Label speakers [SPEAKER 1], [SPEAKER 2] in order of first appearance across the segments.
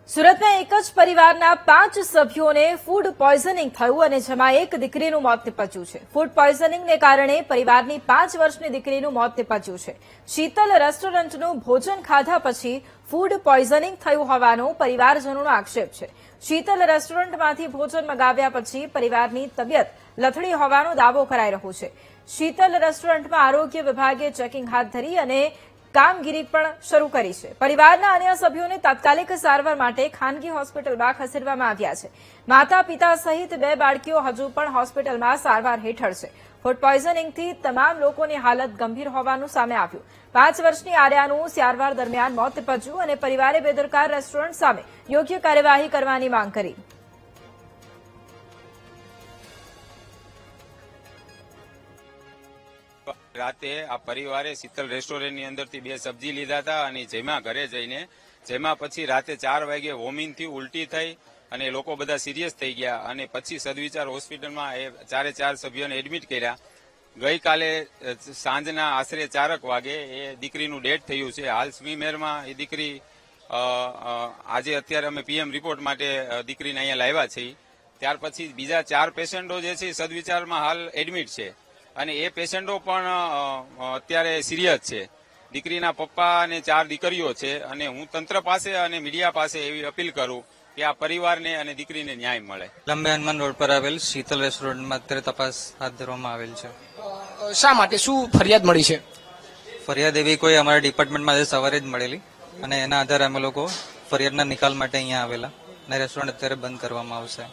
[SPEAKER 1] સુરતના એક જ પરિવારના 5 સભ્યોને ફૂડ પોઈઝનિંગ થયું અને જેમાં એક દીકરીનું મોત નીપજ્યું છે। ફૂડ પોઈઝનિંગને કારણે પરિવારની 5 વર્ષની દીકરીનું મોત નીપજ્યું છે। શીતલ રેસ્ટોરન્ટનું ભોજન ખાધા પછી ફૂડ પોઈઝનિંગ થયું હોવાનો પરિવારજનોનો આક્ષેપ છે। શીતલ રેસ્ટોરન્ટમાંથી ભોજન મંગાવ્યા પછી પરિવારની તબિયત લથડી હોવાનો દાવો કરાઈ રહ્યો છે। શીતલ રેસ્ટોરન્ટમાં આરોગ્ય વિભાગે ચેકિંગ હાથ ધરી અને કામગીરી પણ શરૂ કરી છે। પરિવારના અન્ય સભ્યોને તાત્કાલિક સારવાર માટે ખાનગી હોસ્પિટલમાં ખસેડવામાં આવ્યા છે। માતા પિતા સહિત 2 બાળકીઓ હજુ પણ હોસ્પિટલમાં સારવાર હેઠળ છે। ફૂડ પોઈઝનિંગથી તમામ લોકોની હાલત ગંભીર હોવાનું સામે આવ્યું। 5 વર્ષની આર્યાનું સારવાર દરમિયાન મોત નીપજ્યું અને પરિવારે બેદરકાર રેસ્ટોરન્ટ સામે યોગ્ય કાર્યવાહી કરવાની માંગ કરી।
[SPEAKER 2] રાતે આ પરિવારે શીતલ રેસ્ટોરન્ટની અંદરથી 2 સબ્જી લીધા હતા અને જેમાં ઘરે જઈને જેમાં પછી રાતે 4 વાગે વોમિટ થયું, ઉલટી થઈ અને લોકો બધા સિરિયસ થઈ ગયા અને પછી સદવિચાર હોસ્પિટલમાં એ 4 સભ્યોને એડમિટ કર્યા। ગઈકાલે સાંજના આશરે 4 વાગે એ દીકરીનું ડેથ થયું છે। હાલ સ્મીમેરમાં એ દીકરી આજે અત્યારે અમે પીએમ રિપોર્ટ માટે દીકરીને અહીંયા લાવ્યા છીએ। ત્યાર પછી બીજા 4 પેશન્ટો જે છે સદવિચારમાં હાલ એડમિટ છે અને એ પેશન્ટો પણ અત્યારે સિરિયસ છે। દીકરીના પપ્પા અને 4 દીકરીઓ છે અને હું તંત્ર પાસે અને મીડિયા પાસે એવી અપીલ કરું કે આ પરિવારને અને દીકરીને ન્યાય મળે।
[SPEAKER 3] લંબે હનુમાન રોડ પર આવેલ શીતલ રેસ્ટોરન્ટમાં અત્યારે તપાસ હાથ ધરવામાં આવેલ છે।
[SPEAKER 4] શા માટે, શું ફરિયાદ મળી છે?
[SPEAKER 3] ફરિયાદ એવી કોઈ અમારા ડિપાર્ટમેન્ટમાં સવારે જ મળેલી અને એના આધારે અમે લોકો ફરિયાદના નિકાલ માટે અહીંયા આવેલા અને રેસ્ટોરન્ટ અત્યારે બંધ કરવામાં આવશે।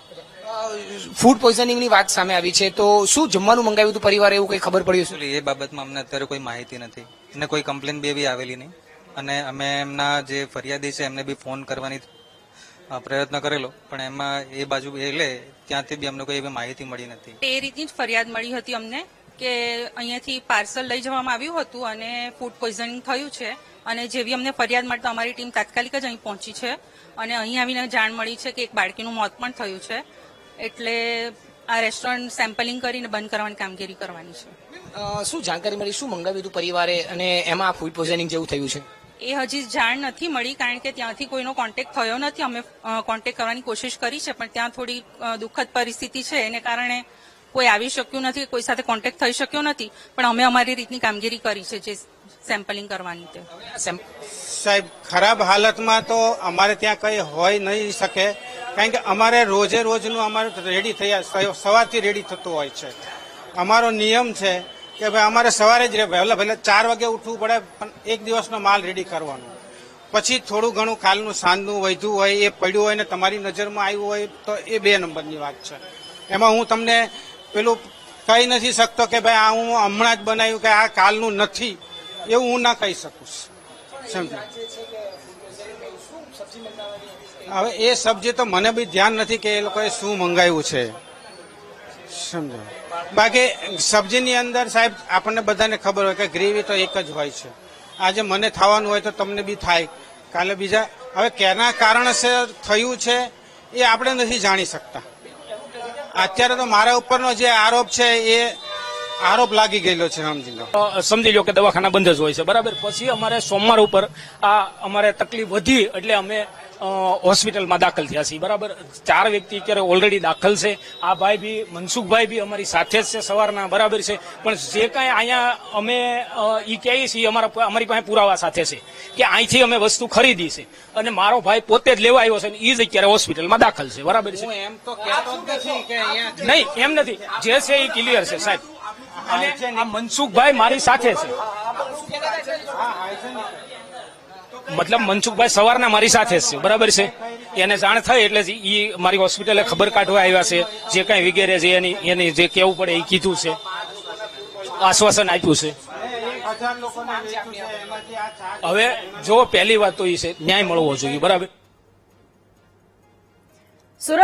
[SPEAKER 4] ફૂડ પોઈઝનિંગની વાત સામે આવી છે, તો શું જમવાનું મંગાવ્યું હતું પરિવારે, એવું કઈ ખબર પડી છે?
[SPEAKER 3] એ બાબતમાં અમને અત્યારે કોઈ માહિતી નથી અને કોઈ કમ્પ્લેન બી એવી આવેલી નહીં અને અમે એમના જે ફરિયાદી છે એમને બી ફોન કરવાની પ્રયત્ન કરેલો પણ એમાં એ બાજુ એટલે ત્યાંથી બી અમને કોઈ એવી માહિતી મળી નથી।
[SPEAKER 5] એ રીતની જ ફરિયાદ મળી હતી અમને કે અહીંયાથી પાર્સલ લઈ જવામાં આવ્યું હતું અને ફૂડ પોઈઝનિંગ થયું છે અને જેવી અમને ફરિયાદ મળતા અમારી ટીમ તાત્કાલિક જ અહીં પહોંચી છે અને અહીં આવીને જાણ મળી છે કે એક બાળકીનું મોત પણ થયું છે, એટલે આ રેસ્ટોરન્ટ સેમ્પલિંગ કરીને બંધ કરવાની કામગીરી કરવાની છે।
[SPEAKER 4] શું જાણકારી મળી, શું મંગાવ્યું હતું પરિવારે અને એમાં ફૂડ પોઈઝનિંગ જેવું થયું છે?
[SPEAKER 5] એ હજી જાણ નથી મળી કારણ કે ત્યાંથી કોઈનો કોન્ટેક્ટ થયો નથી। અમે કોન્ટેક્ટ કરવાની કોશિશ કરી છે પણ ત્યાં થોડી દુઃખદ પરિસ્થિતિ છે એને કારણે કોઈ આવી શક્યું નથી, કોઈ સાથે કોન્ટેક્ટ થઈ શક્યો નથી પણ અમે અમારી રીતની કામગીરી કરી છે જે સેમ્પલિંગ કરવાની છે।
[SPEAKER 6] સાહેબ, ખરાબ હાલતમાં તો અમારે ત્યાં કઈ હોય નહીં શકે કારણ કે અમારે રોજે રોજનું અમારે રેડી થયા સવારથી રેડી થતું હોય છે। અમારો નિયમ છે કે ભાઈ અમારે સવારે જ વહેલા 4 વાગે ઉઠવું પડે પણ એક દિવસનો માલ રેડી કરવાનો, પછી થોડું ઘણું કાલનું સાંજનું વધ્યું હોય એ પડ્યું હોય ને તમારી નજરમાં આવ્યું હોય તો એ 2 નંબરની વાત છે। એમાં હું તમને પેલું કહી નથી શકતો કે ભાઈ આ હું હમણાં જ બનાવ્યું કે આ કાલનું નથી, એવું હું ના કહી શકું। સમજો હવે એ સબ્જી તો મને બી ધ્યાન નથી કે એ લોકોએ શું મંગાવ્યું છે, સમજો। બાકી સબ્જીની અંદર સાહેબ આપણને બધાને ખબર હોય કે ગ્રેવી તો એક જ હોય છે। આજે મને થવાનું હોય તો તમને બી થાય, કાલે બીજા। હવે કેના કારણસર થયું છે એ આપણે નથી જાણી શકતા। અત્યારે તો મારા ઉપરનો જે આરોપ છે એ આરોપ લાગી ગયેલો છે,
[SPEAKER 4] સમજી લો કે દવાખાના બંધ જ હોય છે, બરાબર। પછી અમારે સોમવાર ઉપર આ અમારે તકલીફ વધી એટલે અમે હોસ્પિટલમાં દાખલ થયા છીએ, બરાબર। 4 વ્યક્તિ અત્યારે ઓલરેડી દાખલ છે। આ ભાઈ બી મનસુખભાઈ બી અમારી સાથે જ છે સવારના, બરાબર છે। પણ જે કાંઈ અહીંયા અમે ઈ કહીએ છીએ અમારી પાસે પુરાવા સાથે છે કે અહીંથી અમે વસ્તુ ખરીદી છે અને મારો ભાઈ પોતે જ લેવા આવ્યો છે અને એ જ અત્યારે હોસ્પિટલમાં દાખલ છે, બરાબર છે। નહીં, એમ નથી, જે છે એ ક્લિયર છે સાહેબ। અને આ મનસુખભાઈ મારી સાથે છે, મતલબ મનસુખભાઈ સવારના મારી સાથે જ છે, બરાબર છે। એને જાણ થઈ એટલે એ મારી હોસ્પિટલે ખબર કાઢવા આવ્યા છે, જે કઈ વગેરે છે એને જે કહેવું પડે એ કીધું છે, આશ્વાસન આપ્યું છે। હવે જો પહેલી વાત તો એ છે ન્યાય મળવો જોઈએ, બરાબર।
[SPEAKER 1] સુરત